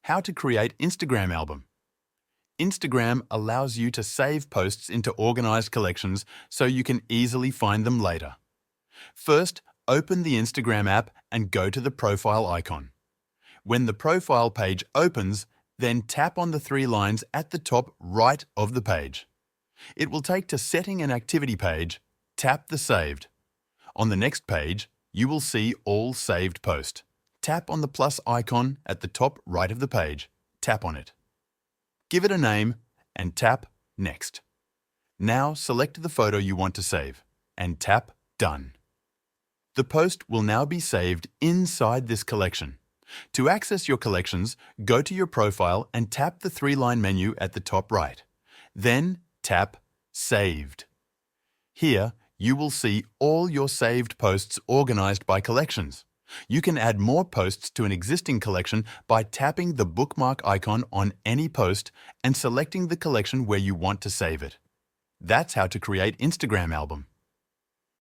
How to create Instagram album. Instagram allows you to save posts into organized collections so you can easily find them later. First, open the Instagram app and go to the profile icon. When the profile page opens, then tap on the three lines at the top right of the page. It will take to Setting an Activity page. Tap the Saved. On the next page, you will see All Saved Post. Tap on the plus icon at the top right of the page. Tap on it. Give it a name and tap Next. Now select the photo you want to save and tap Done. The post will now be saved inside this collection. To access your collections, go to your profile and tap the three-line menu at the top right. Then tap Saved. Here, you will see all your saved posts organized by collections. You can add more posts to an existing collection by tapping the bookmark icon on any post and selecting the collection where you want to save it. That's how to create Instagram album.